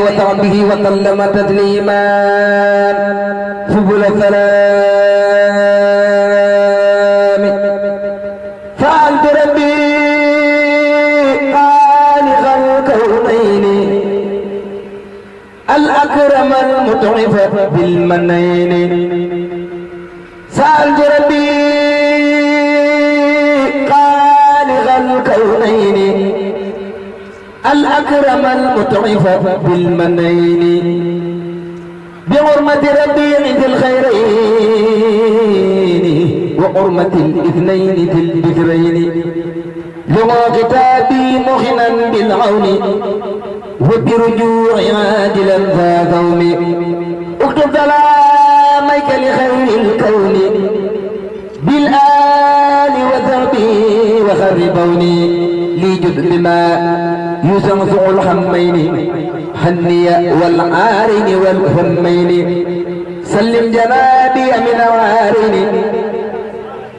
وصحبه وسلم تسليما سبل السلام فأنت ربي خالق الكونين الأكرم المتعف بالمنين سألت ربي خالق الكونين الأكرم المتعف بالمنين بحرمة ربي ذي الخيرين وحرمة الاثنين ذي الذكرين لغى كتابي مخنا بالعون وبرجوع عادلا ذا ذوم اكتب سلاميك لخير الكون بالآل وذهبي وخربوني لي جد بما يسمع الحمين حني والعارين والهمين سلم جنابي من عارين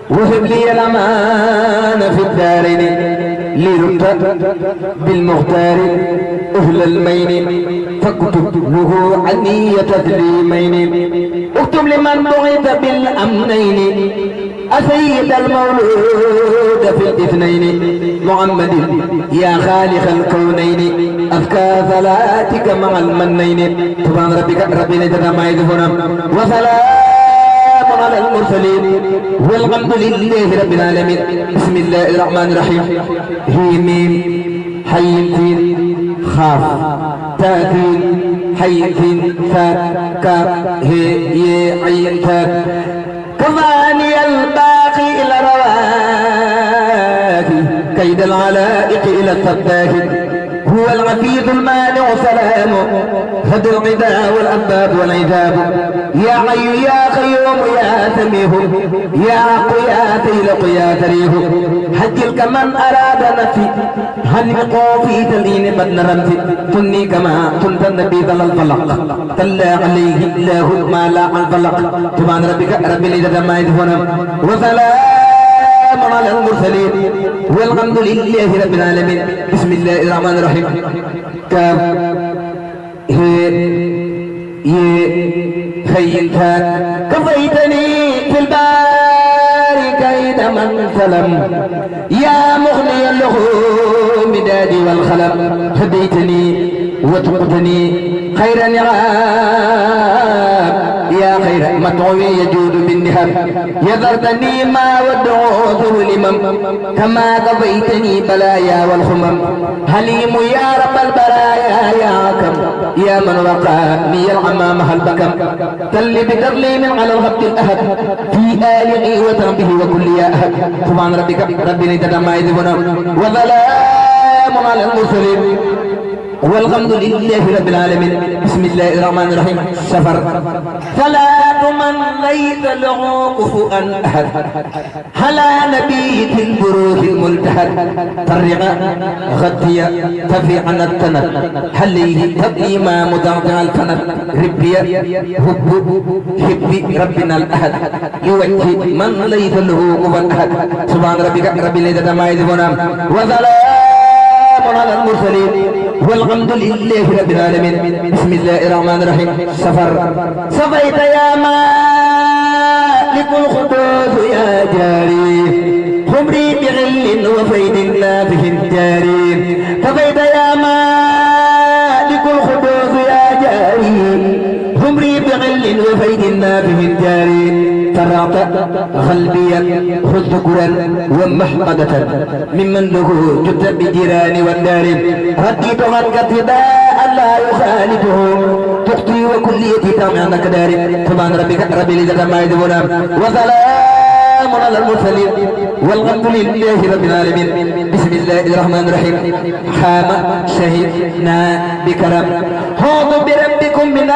وهب لي الأمان في الدارين لرد بالمختار أهل المين فاكتب له عني تسليمين اكتب لمن بعث بالأمنين أسيد المولود في الاثنين محمد يا خالق الكونين أذكى صلاتك مع المنين سبحان ربك رب العزة عما يصفون وسلام على المرسلين والحمد لله رب العالمين بسم الله الرحمن الرحيم هي ميم حي ثين خاف تاء حي ثين ثاء كاف هي عين ثاء كفاني الباقي إلى رواكي كيد العلائق إلى السباك هو العفيظ المانع سلامه هد العداء والأسباب والعذاب يا حي يا قيوم يا سميع يا حق يا تيلق يا تريه هجل كمن أراد نفسي هنقوا في تلين بدن رمسي تني كما كنت النبي ذل الفلق تلا عليه الله ما لا الفلق سبحان ربك رب العزة ما يصفون وسلام على المرسلين والحمد لله رب العالمين بسم الله الرحمن الرحيم كاف هي خيلتها كفيتني في البار كيد من سلم يا مغني اللحوم بدادي والخلم هديتني وتقتني خير نعام يا خير مطعوي يجود بالنهب يذرتني ما ودعوت لمم كما قضيتني بلايا والخمم حليم يا رب البرايا يا عكم يا من وقاني العمام هلبكم تل بترليم على الغبط الأهد في آله وتربه وكل يا أهد سبحان ربك رب العزة عما يصفون وسلام على المرسلين والحمد لله رب العالمين بسم الله الرحمن الرحيم سفر صلاة من ليس له كفوا أحد على نبي البروج الملتحد طرق غطي تفيعا التنت حليه تقيما مضاعع الفنت ربي حب ربنا الأحد يوجه من ليس له كفوا أحد سبحان ربك رب العزة ما يصفون وسلام على المرسلين والحمد لله رب العالمين بسم الله الرحمن الرحيم سفر صفيت يا مالك الخطوط يا جاري خمري بغل وفيد نافه جاري صفيت يا مالك الخطوط يا جاري خمري بغل وفيد نافه جاري فرعت قلبيا خذ ذكرا ومحمدة ممن له جد بجيران والدار رديت عنك ابتداء لا يخالفه تخطي وكليتي تامعنك دار سبحان ربك رب العزة ما يصفون وسلام على المرسلين والحمد لله رب العالمين بسم الله الرحمن الرحيم حام شهدنا بكرم حوض بربكم من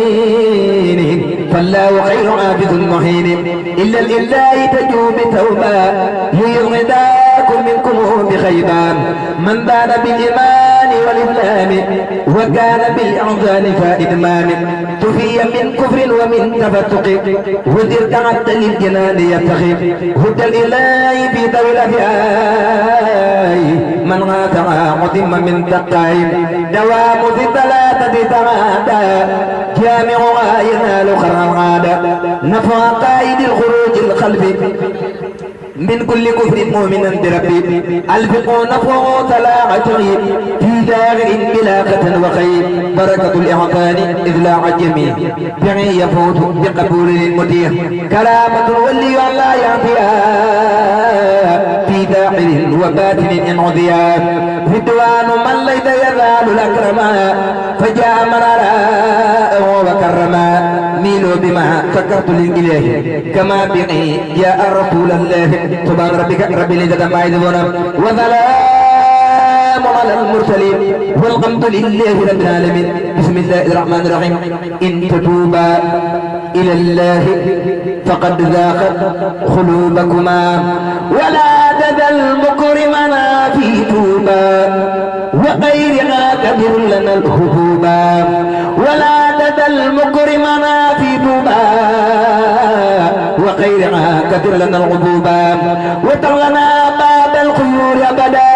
اللعين فالله خير عابد محين إلا الإله تجوب توبا يغداكم منكم بخيبان من بان بالإيمان والإسلام وكان بالإعظام فإدمان تفي من كفر ومن تفتق وزرت عبد للجنان يبتغي هدى الإله في ذوي الأفياء من غاتها متم من تقايم دوام ذي الثلاثة تعادى جامعها ينال خير العادة نفع قائد الخروج الخلفي من كل كفر مؤمنا بربي الفقه نفعه طلاعته في داغر بلا قتل وخير بركة الإعطان إذ لا عجمي بعي يفوت بقبول للمدير كرامة ولي لا يعطيها في داخل وباطن إن عذيا رضوان من ليس يزال الأكرما فجاء مرارا وكرما ميلوا بما فكرت للإله كما بقي يا رسول الله سبحان ربك رب العزة عما يصفون وسلام على المرسلين والحمد لله رب العالمين بسم الله الرحمن الرحيم إن تتوبا إلى الله فقد ذاقت قلوبكما ولا تزل مكرمنا في توبا وغيرها كبر لنا الهبوبا ولا تزل مكرمنا في توبا وغيرها كبر لنا الغبوبا وترلنا باب الخيور أبدا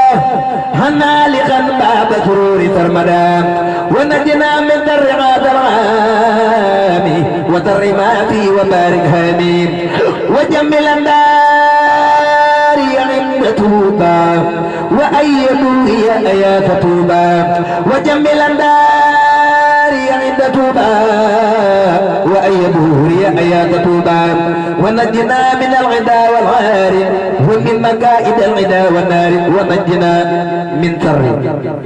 هنالقا باب سرور سرمدا ونجنا من در هذا العام وتر ما فيه وبارك هامين وجمل النار عند توبا وأيدوا هي آيات توبا وجمل النار عند توبا وأيدوا هي آيات توبا ونجنا من العدا والعار ومن مكائد العدا والنار ونجنا من شر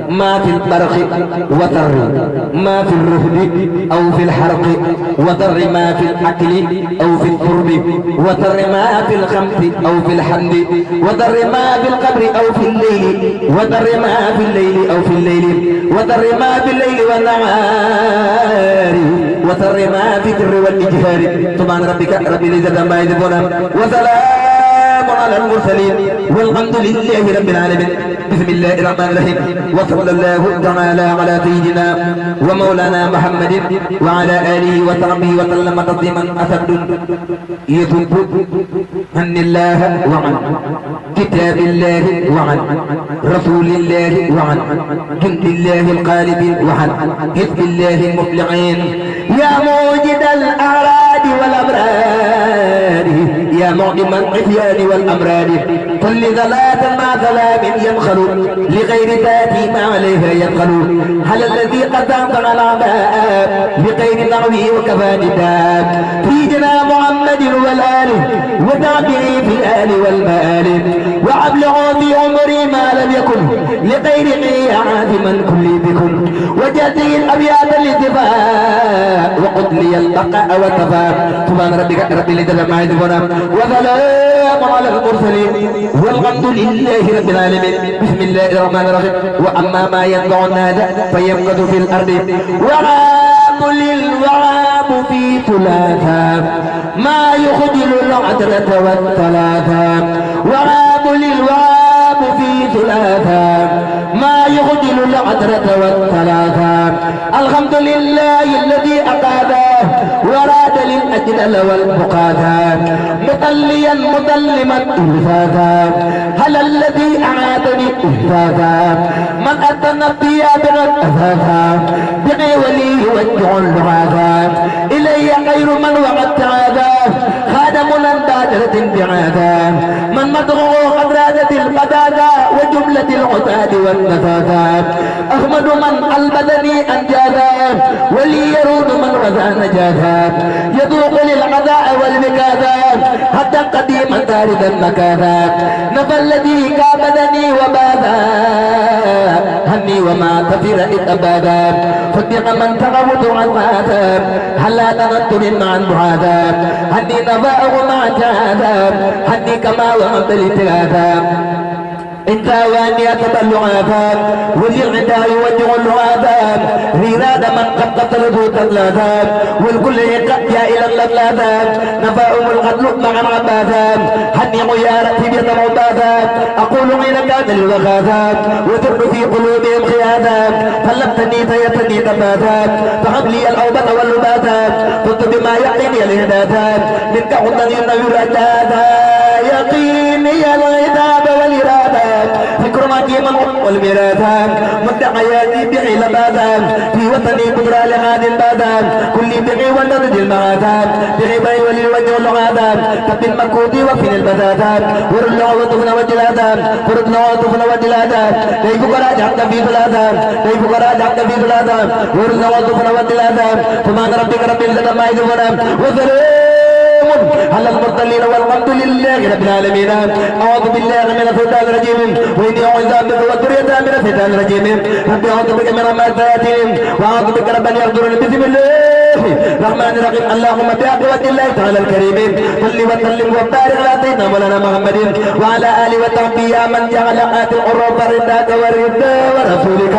ما في البرق وضر ما في الرهد أو في الحرق وضر ما في الأكل أو في القرب وضر ما في الخمس أو في الحمد وضر ما في القبر أو في الليل وضر ما في الليل أو في الليل وضر ما في الليل والنهار وضر ما في السر والإجهار سبحان ربك رب العزة عما يصفون وسلام على المرسلين والحمد لله رب العالمين بسم الله الرحمن الرحيم وصلى الله تعالى على سيدنا ومولانا محمد وعلى آله وصحبه وسلم تسليما أسد يذب عن الله وعن كتاب الله وعن رسول الله وعن جند الله الغالب وعن حزب الله المفلحين يا موجد الأعراض والأمراض يا معلم العصيان والأمراض كل ذلات مع ظلام ينخل لغير ذاتي ما عليها ينخل هل الذي قد أنقل الأعداء بغير نعوي وكفى نداء في جناب محمد والآل وتابعي في الآل والمآل وأبلغوا في عمري ما لم يكن لغيره عازما كل بكم وجاتي الأبيات الاتفاق وقد لي البقاء والتفاق سبحان ربك رب العزة عما يصفون وسلام على المرسلين والحمد لله رب العالمين بسم الله الرحمن الرحيم وأما ما ينفع الناس فيمكث في الأرض وعام للوعاب في ثلاثة ما يخجل العدلة والثلاثة وعام للوعاب في ثلاثة ما يخجل العدلة والثلاثة الحمد لله الذي أقاده وراد للأجل والبقاثا مطليا مظلما إلفاثا هل الذي أعادني إلفاثا من أتنا الثياب والأثاثا بقي ولي يوجه اللغاثا إلي خير من وقد تعاذا خادم بادرة بعاثا من مدغه قد رادت القداثا وجملة العتاد والنفاثا أحمد من ألبدني أنجاثا ولي يرود من وذا نجاثا يذوق للعذاء والمكاثا حتى قديما تاردا مكاثا نفى الذي كابدني وباثا هني وما تفر إتباثا فتق من تغوت عن غاثا هلا تغتل مع المعاثا هني نفاءه مع جاثا هني كما ومن الاتغاثا انت واني اتبل عذاب وللعداء يوجه العذاب ريراد من قد قتلته تغلاثاب والكل قد جاء الى اللذاذاب نفاهم القتل مع العباثاب هني غيارة في بيت العباثاب اقول حين كان الوغاثاب وترك في قلوبهم خياثاب فلبتني فيتني تباثاب فهب لي الاوبة واللباثاب كنت بما يقيني الهداثاب منك عدن ينوي الأجاثاب يقيني العذاب والإرادة فكر ما جيما والميراث مد حياتي بعي لبادا في وطني قدرى لغاد بادا كل بغي ولد المعادا بغي بي وللوجه واللغادا كب المكوت وفين البدادا ورد لغوطفن وجلادا ورد لغوطفن وجلادا كيف قرأ جعبت في ثلاثا كيف قرأ جعبت في ثلاثا ورد لغوطفن وجلادا فمان ربك رب العزة ما يدفنا وسلام على المرسلين والحمد لله رب العالمين. أعوذ بالله من الشيطان الرجيم وإني أعوذ بك وذريتها من الشيطان الرجيم رب أعوذ بك من همزات وأعوذ بك رب أن يحضرون بسم الله الرحمن الرحيم. اللهم بقوة الله تعالى الكريم صل وسلم وبارك على سيدنا مولانا محمد وعلى آله وصحبه يا من جعل آت العروب رداك وردا ورسولك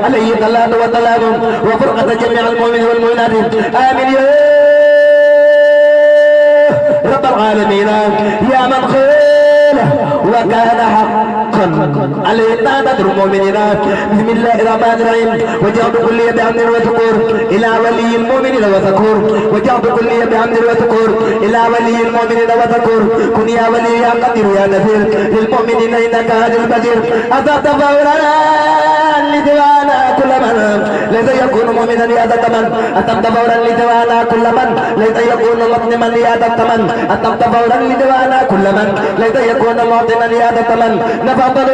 عليه الصلاة والسلام وفرقة جميع المؤمنين والمؤمنات آمين يا رب العالمين يا من خيل وكان حقا علينا نذر المؤمنين. بسم الله الرحمن الرحيم وجعت كل بحمد وذكور الى ولي المؤمنين وذكور وجعت كل بحمد وذكور الى ولي المؤمنين وذكور كن يا ولي يا قدير يا نذير للمؤمنين انك هادي البشير اذا فورا لدوانا كل من ليس يكون مؤمنا يا من اتمت فورا لدوانا كل من ليس يكون مظلما يا من اتمت فورا لدوانا كل من ليس يكون معطنا يا من نفضل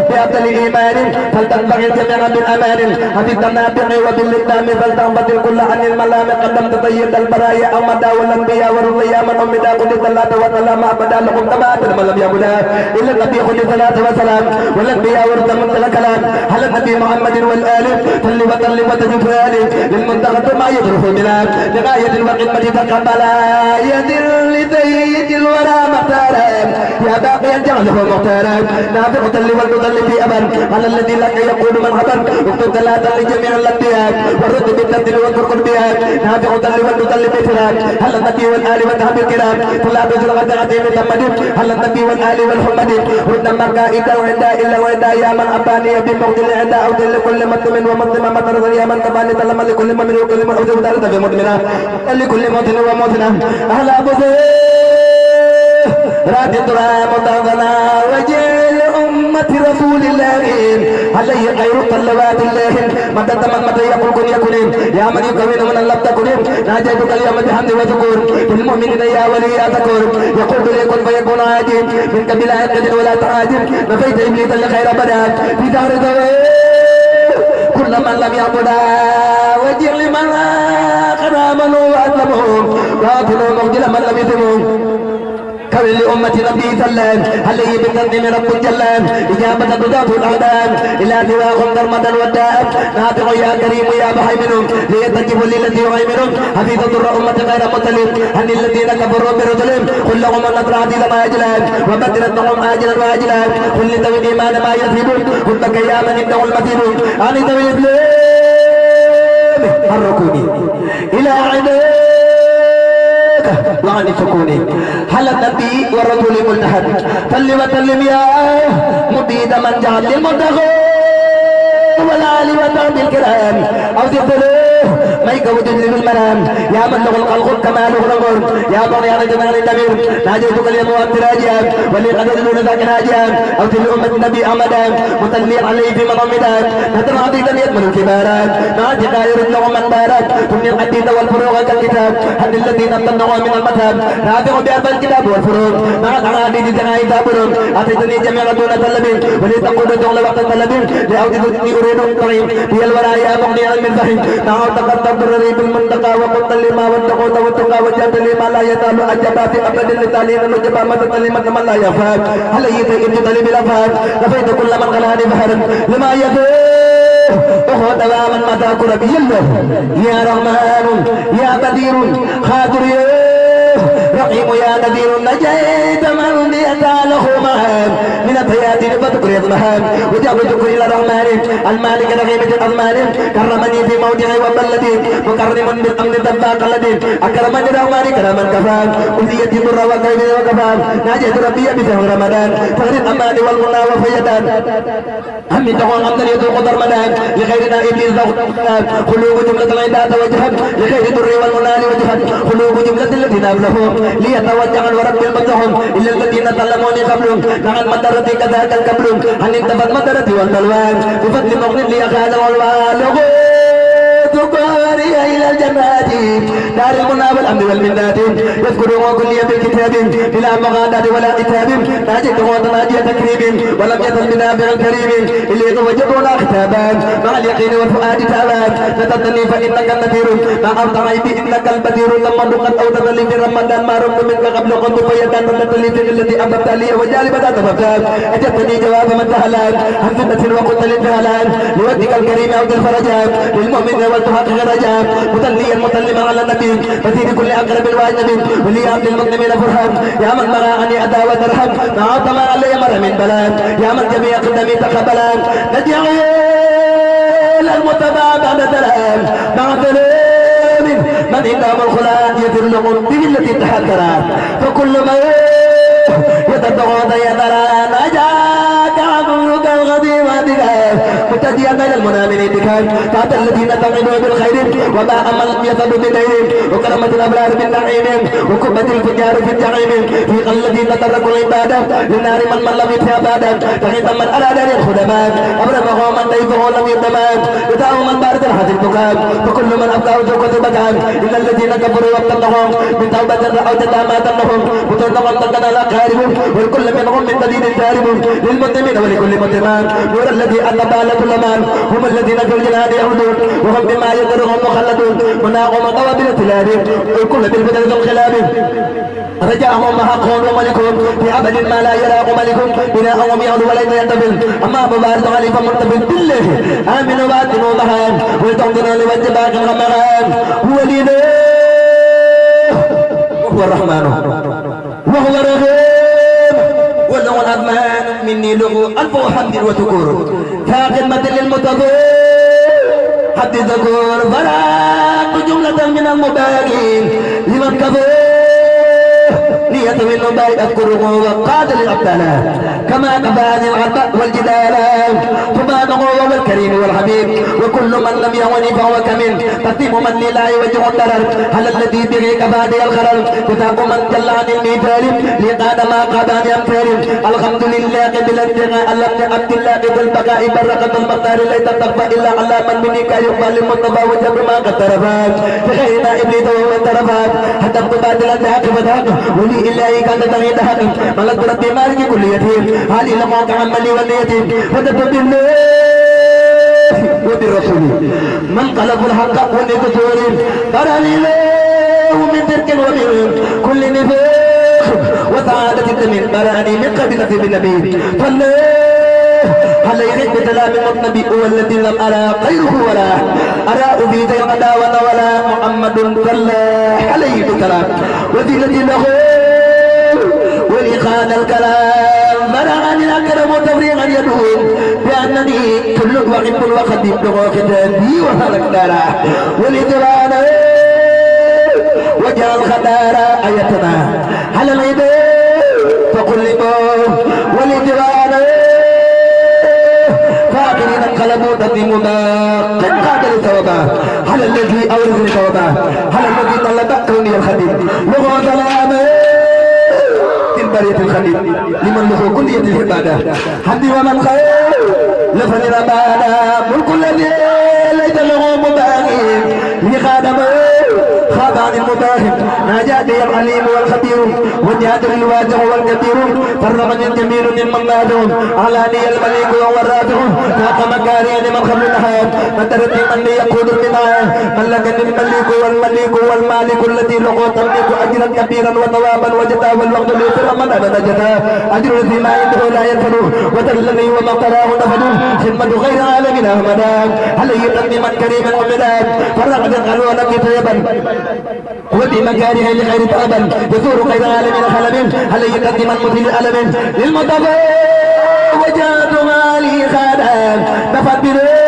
بأبدل الإيمان فلتنبغي جميعا بالأمان حفظت النافع وبالإقدام فلتنبذل كل عن الملام قدمت طيب البرايا أمدا والأنبياء والرقيا من أمدا قل الصلاة والسلام أبدا لهم تبعات من لم يبدا إلا النبي قل الصلاة والسلام والأنبياء والرسل من الكلام على النبي محمد والآل صل وسلم وتجد آله للمنتقى ما يدرس بنا لغاية الوقت تقبلا يدل لسيد الورى مختارا يا باقي جعله مختارا نافع والمضل في أبد على الذي لك يقول من خبر اكتب ثلاثا لجميع الأنبياء والرد بالتبديل والفرق بها نافع والمضل في فراق على النبي والآل والصحب الكرام فلا تزل غدرة محمد على النبي والآل والحمد رد مكائد وعدا إلا وعدا يا من أباني بمقتل عدا أو لكل مظلم ومظلم مطر يا من تباني تلم لكل مؤمن وكل مؤمن ودارت في مؤمنة لكل مؤمن ومؤمنة أهل أبو راد الدرام وطغنا وجل أمة رسول الله عليه خير صلوات الله متى تمت متى يقول كن يكن يا من يكون من الله تكن ناجيتك اليوم بحمد وشكر للمؤمنين يا ولي يا ذكور يقول ليكن فيكون عاجل منك بلا عقد ولا تعاجل نفيت إبليس الخير بدا في دار كل من لم يعبدا وجل من آخر آمنوا وأسلموا وأكلوا مغجل من لم يسلموا كل أمة نبي سلام عليه بالتنظيم رب جلام إجابة تضاف الأعدام إلى سواهم ضرمة والداء نافع يا كريم يا محيمن ليتجب للذي يهيمن حفيظ ضر أمة غير مسلم عن الذين كفروا برسلهم قل لهم النصر عزيز ما يجلان وبدلتهم آجلا وآجلا قل لذوي الإيمان ما يذهبون قلت يا من ابنه المسير عن ذوي الإسلام حركوني إلى عداء وعن سكوني حل النبي والرسول ملتحد صل وسلم يا مبيد من جعل للمنتخب والآل وصحبه الكرام أوصف ما يكود بالمنام يا من له الخلق كما له الأمر يا بغيان جمال النبير ناجيتك اليوم وأنت راجعا ولي قد دون ذاك راجعا أوصف لأمة النبي أحمدا مصلي عليه في مضمدا نذر عزيزا يكمل الكبارا ناجي غير لهم من بارك ثم الحديث والفروغ كالكتاب هل الذين امتنعوا من المذهب رافع بأربع الكتاب والفروغ مع الأحاديث زنا يتابرون أتيتني جميع دون طلب ولتقول دون وقت طلب لأوجدني أريد الطريق هي الولاية مغنيا من فهم نعود تقدم الريب المنتقى وقلت لما واتقوا والتقى وجدت لما لا يزال أجبا في أبد لتالين نجبا مدى كلمة من لا يفهم هل يتقن طلب الأفهام لفيت كل من غلاني بحرم لما يفهم أخوة دواما مدى كربي الله يا رحمن يا بدير خاطر رحيم يا نذير نجيت من ليتاله مهام من الحياة فتكر يضمهام وجعل شكر إلى الرحمن المالك رحيم الأزمان كرمني في موضعي وبلدي مكرم بالأمن الدفاق الذي أكرمني الرحمن كرما كفام أذيتي ضر وكيد وكفام ناجيت ربي بشهر رمضان فغر الأمان والغنى وفيدان هم تقول أمنا يذوق درمدان لخيرنا إبليس ذوق قلوب جملة العداد وجهد لخير الدر والمنال وجهد قلوب جملة الذين أبلغوا ليتوجه ورب المدهم إلا الذين ظلموني قبلهم مع المدرة كذاك القبل أن انتفت مدرتي والبلوان بفضل مغنم لي أخذ والوان تقاري إلى الجنات دار المنى والأمن والمنات يذكره كل يوم بالكتاب بلا مغادرة ولا إتاب ناجته وتناجي تكريم ولم يزل بنابع الكريم إليه وجبنا ختابان مع اليقين والفؤاد تابان نتدني فإنك النذير ما أرضى عيبي إنك البدير لما قد أوتت لي في رمضان ما رمت منك قبل قد فيدان ردت لي في الذي أبدت لي وجالبة تفكان أجبتني جواب من تهلان همزة وقلت للفهلان لودك الكريم أود الفرجان للمؤمن والتحقق رجاء متليا متلما على النبي مثير كل أقرب الواجب ولي عبد المسلمين فرحان يا من منعني أدى ودرهم ما عظم علي مر من بلاد يا من جميع قدمي تقبلا نجعل المتبع بعد سلام مع سلام من إنهم الخلاء يذل به التي تحذرا فكل ما يتدعون يدرا نجاك عبدك الغديم متجيا الى المنى من اتكال بعد الذين تغنوا بالخير وما امل يذب بدين وكرمت الابرار بالنعيم وكبت الفجار في الجحيم في الذين تركوا العباده للنار من لم يتها بعدا فحيث من اراد ان الخدمات ابرمه من ضيفه لم يتمات يدعو من بارد الحد البكاء فكل من ابقاه جوكة المكان الا الذين كفروا وابتغوا من توبه رأوا تتامات لهم وتنظم تقنا الاقارب والكل منهم من دليل جارب للمسلمين ولكل مسلمان نور الذي أنبى على كل من هم الذين في الجنان يهودون وهم بما يدرهم مخلدون مناقهم قوابل التلاب الكل بالبدل ذو الخلاب رجعهم حقهم وملكهم في عبد ما لا يراق ملكهم بناءهم يعود وليس ينتفل أما مبارد عليهم مرتفل بالله آمن وباطن ومهان ولتنظر لوجه باقي الغمران هو الإله وهو الرحمن وهو الرحيم ولو الأضمان مني له ألف حمد وشكر كخدمة للمتقين حد ذكور فراق جملة من المباركين لمن كفر نية من نبي أذكره وقاتل الأبطال كما كفاني الغرب والجدال فبانه هو الكريم والحبيب وكل من لم يهوني فهو كمن تسليم من لا يوجه الضرر على الذي به كفاني الخرر كتاب من جل عن المثال لقاد ما قادني أمثال الحمد لله بالانتقاء لم عبد الله بالبقاء بركة المختار ليس تخفى إلا على من منك يقبل المصطفى وجب ما قد ترفات بخيرنا إبليس ومن ترفات حتى تبادل الذهب فتحق ولي إلهي كانت تغيد حقي ملك ربي مالك كل يتيم هذه لقاك عملي واليتيم فتبت بالله وبالرسول من قلب الحق والنذور ترى له من ترك ومن كل نفاق وسعادة الدمين براني من قبلة بالنبي فالله هل يغيب بسلام النبي هو الذي لم أرى غيره ولا أرى في ذي العداوة ولا محمد صلى عليه السلام وذي له ولخان الكلام فرغني الأكرم تفريغا يدوم بأنني كل وحب وخديم له ختامي وهلك دارا ولذران وجعل خدارا آيتنا على العباد فقلبوا ولذران فاكرين انقلبوا تقديم ما قد قاتل ثوبا على الذي أورثني ثوبا على الذي طلب كوني الخديم وهو سلامه برية الخليل لمن له كلية العبادة حدي ومن خير لفن ربانا ملك الذي ليس له مباغي لخادمه خاضع المباهب ناجاتي العليم والخبير وجهاد الواجه والكبير فرغني الجميل ممن نادهم علاني المليك وهو الرافع فاق مكاري لمن خبر النهار مدرتي من لي يقود المنايا ملكني المليك والمليك والمالك الذي له تملك اجرا كبيرا وثوابا وجزاء والوقت لي في رمضان ابدا جزاء اجر الذي ما عنده لا ينفد وذلني وما قراه نفد خدمه غير عالمنا همدان هل يقدم كريما ومداد فرغت القلوب كتابا وبمكاره لغير طلبا يثور خير العالمين خلب هل يقدم المثير الم للمطبع وجاد مالي خادم نفت بروح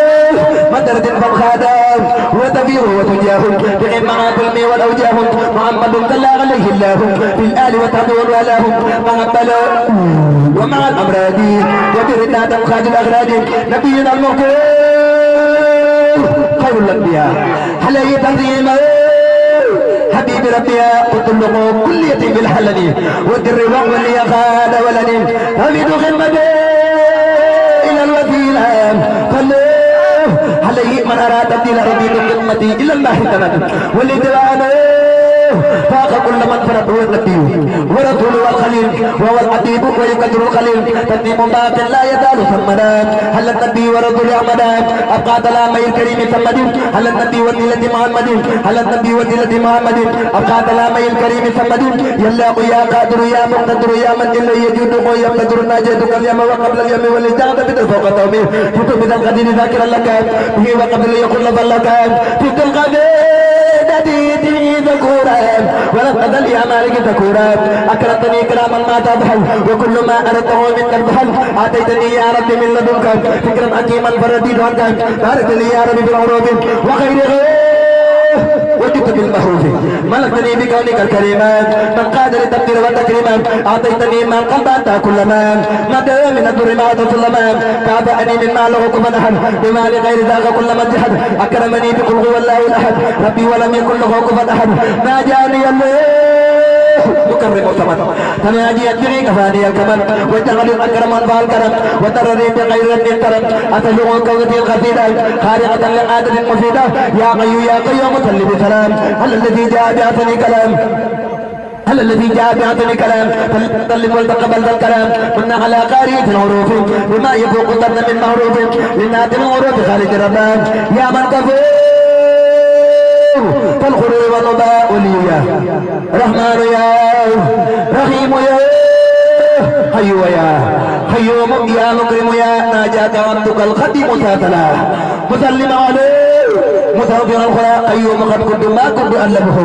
مدرد فخادم وتفير وتجاه بإمارات المي والأوجاه محمد صلى عليه الله بالآل وتدور ولاهم مع البلاء ومع الأمراض وبرداد خاد الأغراض نبينا المغفور خير الأنبياء هل يتنظيم حبيب ربي قلت له كليتي بالحلني والدر واللي خاد ولني حميد خدمتي الى الوسيله فالله عليه من اراد تبديل ربي خدمتي الى الله تمام واللي دعانا فاق كل من فرد هو النبي ورسول والخليل وهو الحبيب ويقدر الخليل تقديم باب لا يزال ثمنا هل النبي ورسول احمد ابقى سلامي الكريم ثمد هل النبي وسيلة محمد هل النبي وسيلة محمد ابقى سلامي الكريم ثمد يلا يا قادر يا مقتدر يا من الا يجود ويقدر ناجدك اليوم وقبل اليوم والاجابه بفوق تومي كتب ذا القدير ذاكر لك به وقبل يقول لك في القدير ذكورا ولقد يا مالك ذكورا اكرمتني كراما ما تبهل وكل ما اردته منك البهل اتيتني يا رب من لدنك فكرا حكيما فرديد عنك بارك لي يا رب بالعروب وغيره وجدت بالمحروف ملكتني بكونك الكريم من قادر التقدير والتكريم اعطيتني ما القلب انت كل ما مدى من الدر ما تسلما كافأني مما له كفن احد بما لغير ذاك كل من جحد اكرمني بقل هو الله الاحد ربي ولم يكن له كفن احد ما جاني الله مكرم وثمن تناجي أجري كفاني الكمن وجعل الأكرم فالكرم وترني بغير الكرم أتلو كوتي القصيدة خارقة لعادة مفيدة يا قيو يا قيوم صل بسلام هل الذي جاء بأحسن كلام هل الذي جاء بأحسن كلام فلتسلم ولتقبل ذا الكلام كنا على قارئة الحروف بما يفوق الضرن من معروف للنات الحروف خارج الربان يا من كفور فالخروج والنباء وليا رحمن يا رحيم يا حيو يا حيوم يا مكرم يا ناجاك عبدك الخديم ساتلا مسلم عليه متوفر الخلاق أيوم قد كنت ما كنت ألمه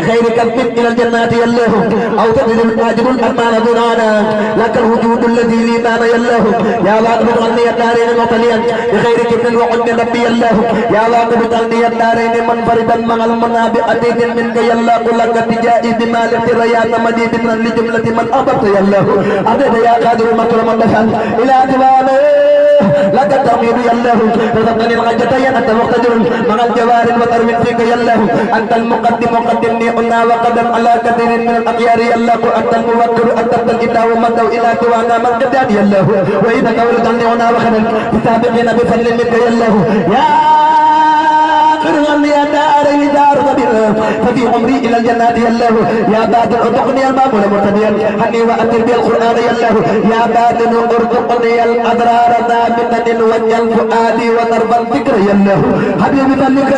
خير كف إلى الجنات يله أو تجد الأجر الأرمان دونانا لك الوجود الذي لي بان يله يا واقب غني الدارين مطليا بخير كف وقد ربي يله يا واقب غني الدارين منفردا مع المنابئة منك يله لك تجائي بمال الرياض مديد من لجملة من أبرت يله أبدا يا قادر مكرم بشر إلى دمانه لك التوحيد يله رزقني الغجتين أنت مقتدر مع الجوار وترمي فيك يله أنت المقدم قدمني قلنا وقدم على كثير من الأخيار يله أنت الموكل أنت الكتاب ومدوا إلى دوانا من قدام يله وإذا قولت عني هنا وخدم بسابقين بفضل منك يله يا قرغني يا دار دار ففي عمري إلى الجنات يله يا بادر ارزقني المامون مرتديا هني وأتر بالقرآن يله يا بادر ارزقني الأضرار ثابتة وجل فؤادي وضرب الفكر يله حبيبي فلك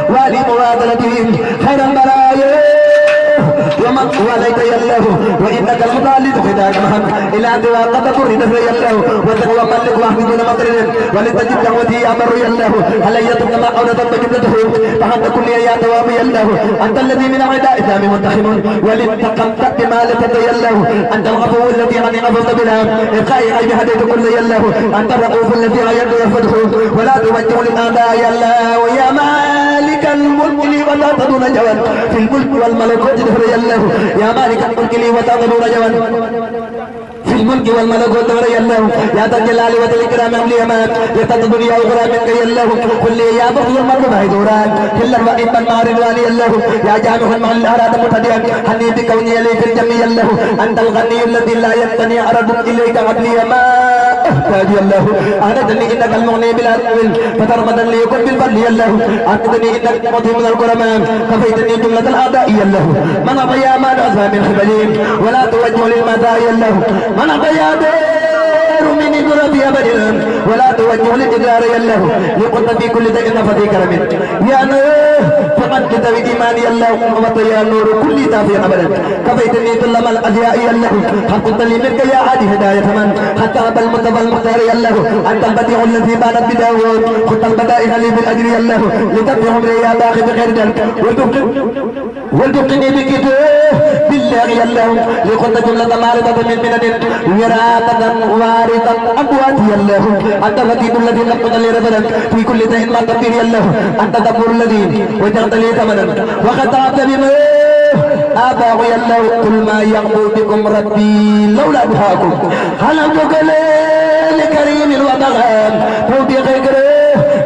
والي موادلتهم خير البرايا ومن وليك يله وإنك المطالب خداك محمد إلى دواء قد فرد في يله وتقوى ملك واحد دون مطرد ولتجب دعوتي أمر يله هل يتم ما أولد بجبلته فحمد كل يا دوام يله أنت الذي من عداء إسلام منتخم ولتقمت بما لتد يله أنت الغفو الذي عن غفظت بلا إبقاء غيب هديت كل يله أنت الرؤوف الذي غيرت يرفضه ولا توجه للأعداء يله ويا مالك الملك لي ولا تدون جوال في الملك والملكوت دهر يله يا مالك الملك لي وتدون جوال في الملك والملكوت دهر يله يا ذا الجلال والإكرام أملي أمان يتطب لي أخرى منك يله قل لي يا بغي المرض هيدوران كل الرئيب المعرض والي يله يا جامع مع الأراد متديا هني بكوني لي في الجميع يله أنت الغني الذي لا ينتني أرد إليك عدلي ما أحتاج يله أهدتني إنك المغني بلا تأويل فترمدا لي يكون بالفضل يله أهدتني إنك مطهي من الكرماء كفيتني جملة الأعداء يله من أضيا ما نعزى من خبلين ولا توجه للمداء يله من أضيا دير من درب أبدا ولا توجه للإدرار يله لقد في كل دين فذي كرم يا نور فقد كتب إيماني الله وطيا نور كل تافي أبدا كفيتني كلما الأزياء يله حقت لي منك يا عادي هداية من حتى أبا المصطفى المختار يله أنت البديع الذي بانت بداود خذ البدائع لي بالأجر يله لتبقي عمري يا باقي بخير جنك والتقني بكتاب بالله يله لقد جملة معرضة من منن وراثة وارثة أبوات يله أنت الرتيب الذي نقض لي ربنا في كل دين ما تبير يله أنت دبر الذي وجرت لي ثمنا وخطأت بما آباء يله قل ما يغفر بكم ربي لولا دعاءكم هل أبوك لكريم وبغام توبيخ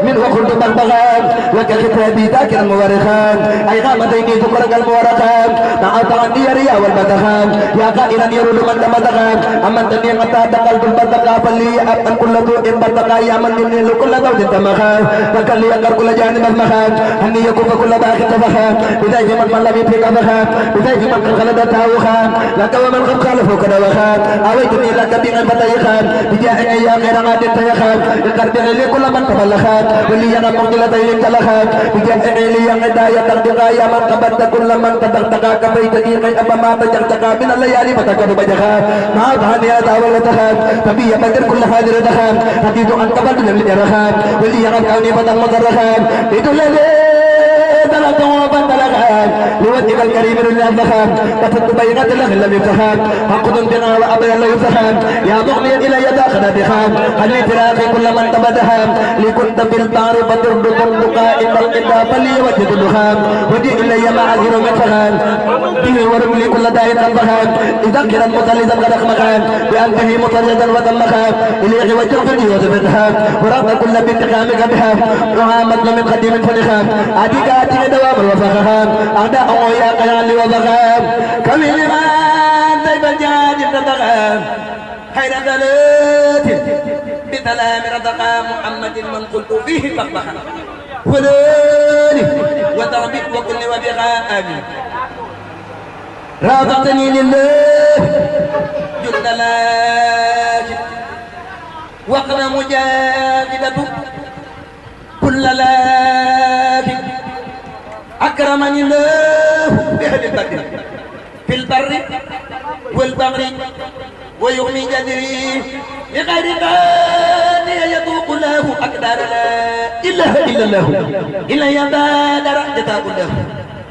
من وقلت بغبغان وكختابي ذاكرا مورخان أي غامتين ذكرك المورخان مع تغني ريا والبدخان يا قائلا يرد من دمدخان أما تني قد دخلت البدخا فلي أبقى كل ذوء بدخا يا من ينيل كل ذوء تمخان فكل يقر كل جانب المخان أني يكوف كل باخ تفخان إذا جمت من لم يفك فخان إذا جمت من خلد تاوخان لك ومن خب خالفه كدوخان أويتني لك بين فتيخان بجاء يا غير غاد تيخان القرب لي كل من تبلخان واللي ينام مقلتين تلخان بجاء لي غدايا ترتقى يا من قبضت كل من تدقتقى كبيت ديقي أبا ما تجرتقى من الليالي فتكد بجخان ما ظهني أدى ولتخان فبي بدر كل هذه ردخان أتيت أن قبضت من الجرخان واللي يغب كوني فتن مضرخان بيتو تلقى وبندلخان لوجهك الكريم لله كتبت بيغة لك لم يفتخان حقد بنا وأبي الله يفتخان يا مغني إلى يدا خددخان هل تراقي كل من تبدخان لكنت في البار فترد بندقا إن القدا فلي وجد الدخان ودي إلي معاذير مفتخان به ورملي كل داء تنبخان إذا كرا مطلدا غدق مخان بأنته مطلدا ودمخان إليه وجه فدي وزبدخان ورغم كل بانتقامك بها وعامد من قديم فنخان أتيك دوام الوفخان أعداء يا قيال وبخان كمين ما طيب الجانب ردقان خير ثلاث بسلام ردقا محمد من قلت فيه بخبخا ولاني وتربيت وكل وبغا آمين رافقتني لله جند لاجد وقنا مجاهدة كل لاجد أكرمني الله بأهل البدر في البر والبحر ويغني جدري بغير قاد يذوق الله أقدار لا إله إلا الله إلا يبادر جزاء الله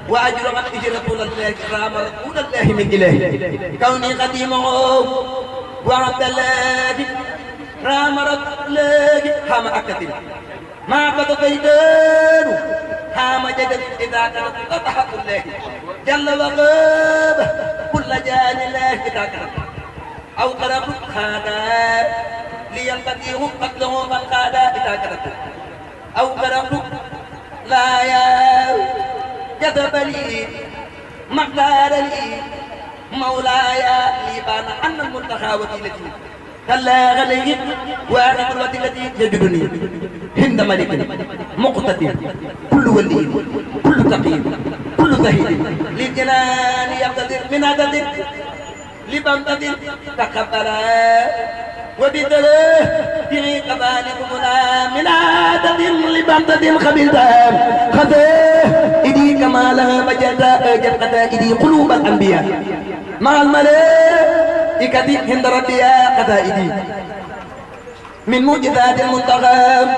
وأجر من أجر رسول الله كرام رسول الله من إله كوني قديمه وعبد الله رام رسول الله حام أكتب ما قد بيدان حام جدد إذا كانت تضحك الله جل وغاب كل جان الله إذا كانت أو قرب خادا لينبغيه قتله من خادا إذا كانت أو قرب لا يا جذب لي مقدار لي مولاي لي بان أن المنتخى وكيلتي كلا غلي وأنا قلوتي التي يجدني هند ملك مقتدر كل ولي كل تقي كل زهيد للجنان يقتدر من عدد لبمدد تقبل وبدله به قبالكمنا من عدد لبمدد خبيثا خذيه إدي كما لها بجدا جد إدي قلوب الأنبياء مع الملائكة هند ربيا قتائدي من معجزات المنتقم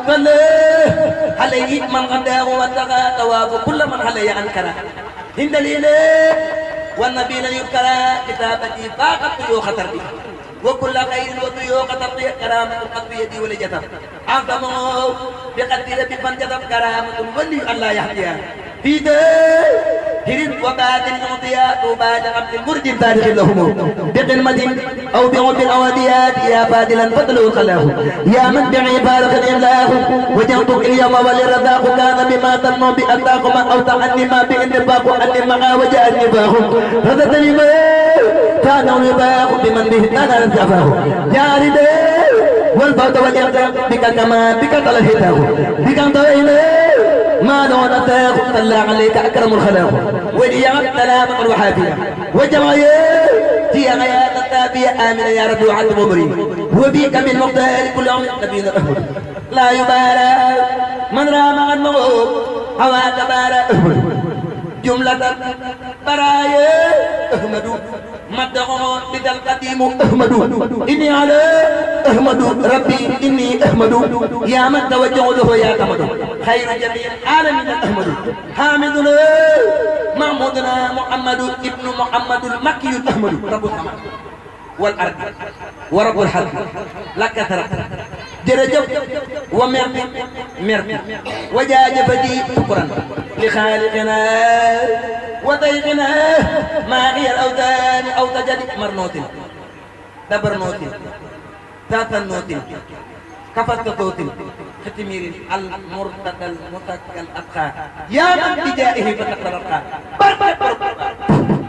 فله عليه من غداه واتقى تواب كل من عليه أنكره هند الإله والنبي لن يذكر كتابتي فاقت يو خطر بي وكل خير وطيو خطر بي كرامة قد بيدي ولجتب أعظمه بقدر بفن جتب كرامة ولي الله يحييها في هرين وبعد المعطية وبعد عبد المرج تاريخ لهم بقلمة أو بعب الأوديات يا فادلا فضلوا خلاه يا من بعي فارق الإملاق وجهتك اليوم وللرزاق كان بما تنمو بأتاكما أو تعني ما بإنفاق أني معا وجاء النفاق رزقني ما كان النفاق بمن به كان رزقه جارده والفوت والإرزاق بك كما بك تلهته بك طويله ما دون أتاق صلى عليك أكرم الخلاق وليعب سلاما وحافيا وجمعيه في غيات التابية آمنا يا رب وعد مبري وبيك من مختار كل يوم نبينا أحمد لا يبالى من رام عن مغوب هوا تبارى أحمد جملة برايا أحمد مدعون بدل قديم أحمد إني على أحمد ربي إني أحمد يا من توجه له يا كمد خير جميع العالمين أحمد حامدنا محمودنا محمد ابن محمد المكي أحمد رب السماء والأرض ورب الحق لك ترى جرجب ومرمي مرمي وجاجبتي شكرا لخالقنا وضيقنا ما هي الأوثان أو تجد مرنوت دبر نوت تاتا نوت كفت توت ختمير المرتدى المتكل الأتقى يا من بجائه فتقرقا بركة